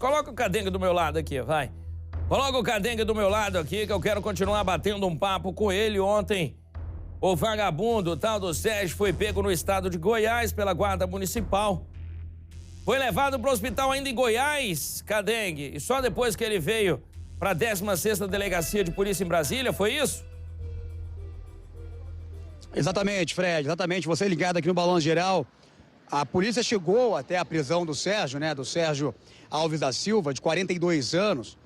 coloca o Cadengue do meu lado aqui, vai. Coloca o Cadengue do meu lado aqui, que eu quero continuar batendo um papo com ele. Ontem, o vagabundo, o tal do Sérgio, foi pego no estado de Goiás pela Guarda Municipal. Foi levado para o hospital ainda em Goiás, Cadengue, e só depois que ele veio para a 16ª Delegacia de Polícia em Brasília, foi isso? Exatamente, Fred, exatamente. Você ligado aqui no Balanço Geral. A polícia chegou até a prisão do Sérgio, né? Do Sérgio Alves da Silva, de 42 anos.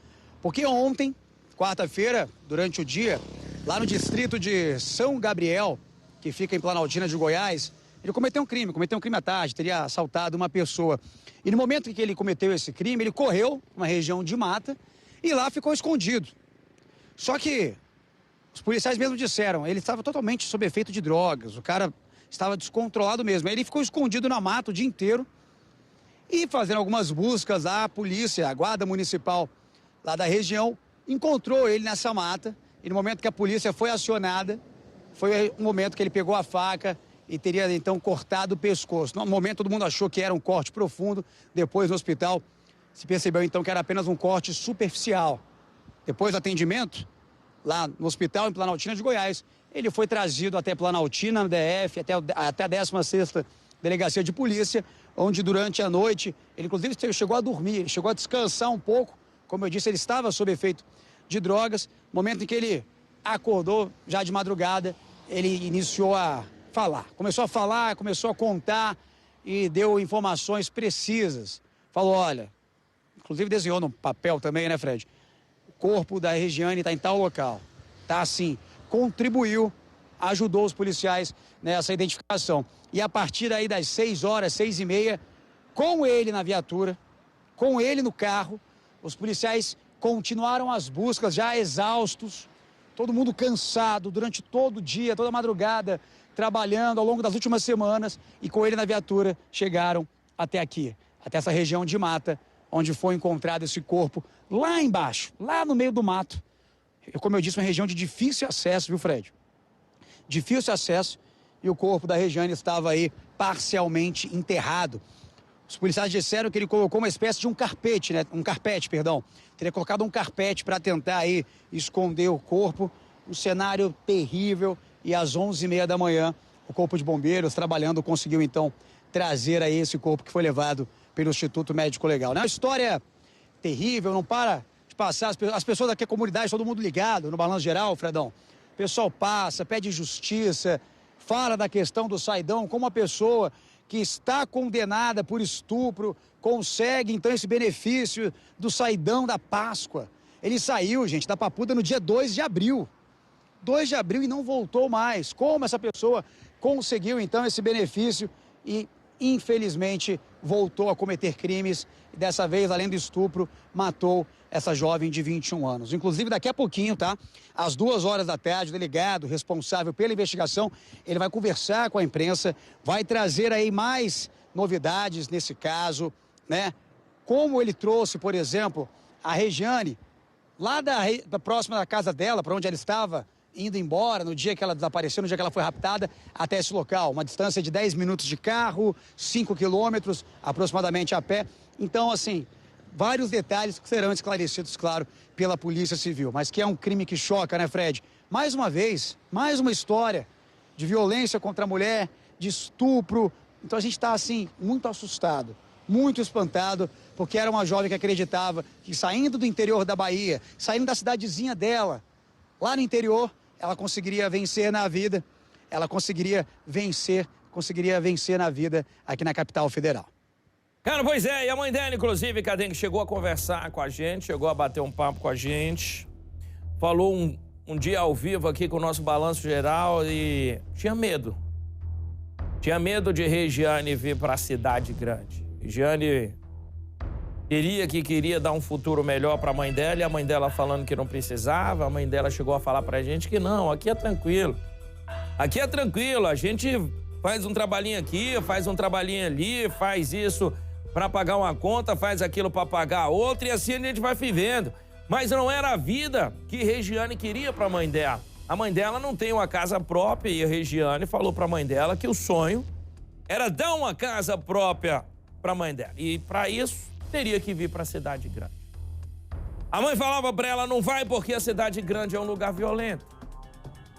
Porque ontem, quarta-feira, durante o dia, lá no distrito de São Gabriel, que fica em Planaltina de Goiás, ele cometeu um crime à tarde, teria assaltado uma pessoa. E no momento em que ele cometeu esse crime, ele correu uma região de mata e lá ficou escondido. Só que os policiais mesmo disseram, ele estava totalmente sob efeito de drogas, o cara estava descontrolado mesmo. Aí ele ficou escondido na mata o dia inteiro e fazendo algumas buscas, a polícia, a guarda municipal lá da região, encontrou ele nessa mata. E no momento que a polícia foi acionada, foi o momento que ele pegou a faca e teria então cortado o pescoço. No momento todo mundo achou que era um corte profundo, depois no hospital se percebeu então que era apenas um corte superficial. Depois do atendimento, lá no hospital em Planaltina de Goiás, ele foi trazido até Planaltina, no DF, até a 16ª Delegacia de Polícia, onde durante a noite, ele inclusive chegou a dormir, ele chegou a descansar um pouco. Como eu disse, ele estava sob efeito de drogas. No momento em que ele acordou, já de madrugada, ele iniciou a falar. Começou a falar, começou a contar e deu informações precisas. Falou, olha, inclusive desenhou no papel também, né, Fred? O corpo da Regiane está em tal local. Tá assim, contribuiu, ajudou os policiais nessa identificação. E a partir aí das 6 horas, 6h30, com ele na viatura, com ele no carro, os policiais continuaram as buscas já exaustos, todo mundo cansado durante todo o dia, toda a madrugada, trabalhando ao longo das últimas semanas, e com ele na viatura chegaram até aqui, até essa região de mata, onde foi encontrado esse corpo lá embaixo, lá no meio do mato. Como eu disse, uma região de difícil acesso, viu, Fred? Difícil acesso, e o corpo da Regiane estava aí parcialmente enterrado. Os policiais disseram que ele colocou uma espécie de um carpete, né? Um carpete, perdão. Teria colocado um carpete para tentar aí esconder o corpo. Um cenário terrível. E às 11h30 da manhã, o corpo de bombeiros trabalhando conseguiu então trazer aí esse corpo que foi levado pelo Instituto Médico Legal. Uma história terrível, não para de passar. As pessoas daqui, a comunidade, todo mundo ligado no Balanço Geral, Fredão. O pessoal passa, pede justiça, fala da questão do saidão, como a pessoa que está condenada por estupro consegue, então, esse benefício do saidão da Páscoa. Ele saiu, gente, da Papuda no dia 2 de abril. 2 de abril e não voltou mais. Como essa pessoa conseguiu, então, esse benefício e, infelizmente, voltou a cometer crimes. E dessa vez, além do estupro, matou essa jovem de 21 anos. Inclusive, daqui a pouquinho, tá? Às 2 horas da tarde, o delegado responsável pela investigação, ele vai conversar com a imprensa, vai trazer aí mais novidades nesse caso, né? Como ele trouxe, por exemplo, a Regiane, lá da próxima da casa dela, para onde ela estava indo embora, no dia que ela desapareceu, no dia que ela foi raptada, até esse local. Uma distância de 10 minutos de carro, 5 quilômetros, aproximadamente a pé. Então, assim, vários detalhes que serão esclarecidos, claro, pela Polícia Civil. Mas que é um crime que choca, né, Fred? Mais uma vez, mais uma história de violência contra a mulher, de estupro. Então a gente está, assim, muito assustado, muito espantado, porque era uma jovem que acreditava que saindo do interior da Bahia, saindo da cidadezinha dela, lá no interior, ela conseguiria vencer na vida, ela conseguiria vencer na vida aqui na capital federal. Cara, pois é, e a mãe dela, inclusive, Cadengue, chegou a conversar com a gente, chegou a bater um papo com a gente, falou um dia ao vivo aqui com o nosso Balanço Geral e tinha medo. Tinha medo de Regiane vir para a cidade grande. Regiane queria dar um futuro melhor para a mãe dela, e a mãe dela falando que não precisava. A mãe dela chegou a falar pra gente que não, aqui é tranquilo. Aqui é tranquilo, a gente faz um trabalhinho aqui, faz um trabalhinho ali, faz isso para pagar uma conta, faz aquilo para pagar outra, e assim a gente vai vivendo. Mas não era a vida que Regiane queria para a mãe dela. A mãe dela não tem uma casa própria, e a Regiane falou para a mãe dela que o sonho era dar uma casa própria para a mãe dela. E para isso teria que vir para a cidade grande. A mãe falava para ela, não vai porque a cidade grande é um lugar violento.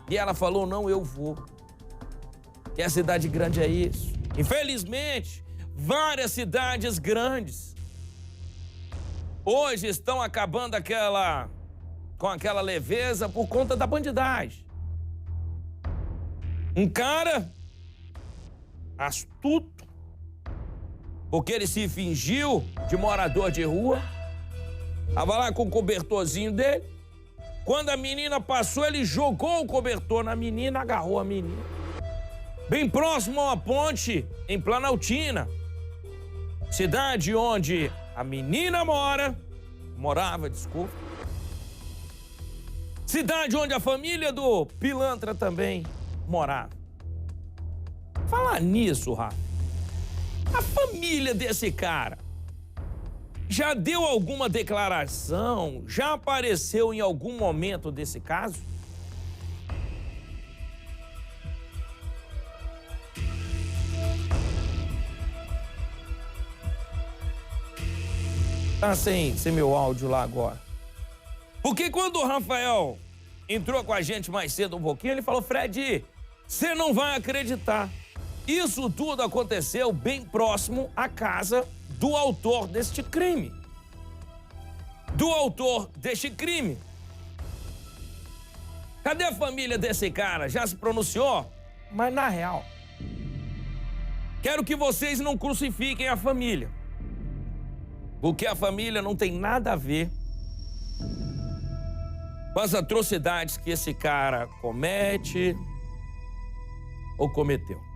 E ela falou, não, eu vou. E a cidade grande é isso. Infelizmente, várias cidades grandes hoje estão acabando com aquela leveza por conta da bandidagem. Um cara astuto, porque ele se fingiu de morador de rua, estava lá com o cobertorzinho dele. Quando a menina passou, ele jogou o cobertor na menina, agarrou a menina. Bem próximo a uma ponte em Planaltina, cidade onde a menina morava, cidade onde a família do pilantra também morava. Falar nisso, Rafa, a família desse cara já deu alguma declaração? Já apareceu em algum momento desse caso? Tá sem meu áudio lá agora. Porque quando o Rafael entrou com a gente mais cedo um pouquinho, ele falou, Fred, você não vai acreditar. Isso tudo aconteceu bem próximo à casa do autor deste crime. Cadê a família desse cara? Já se pronunciou? Mas na real, quero que vocês não crucifiquem a família. Porque a família não tem nada a ver com as atrocidades que esse cara comete ou cometeu.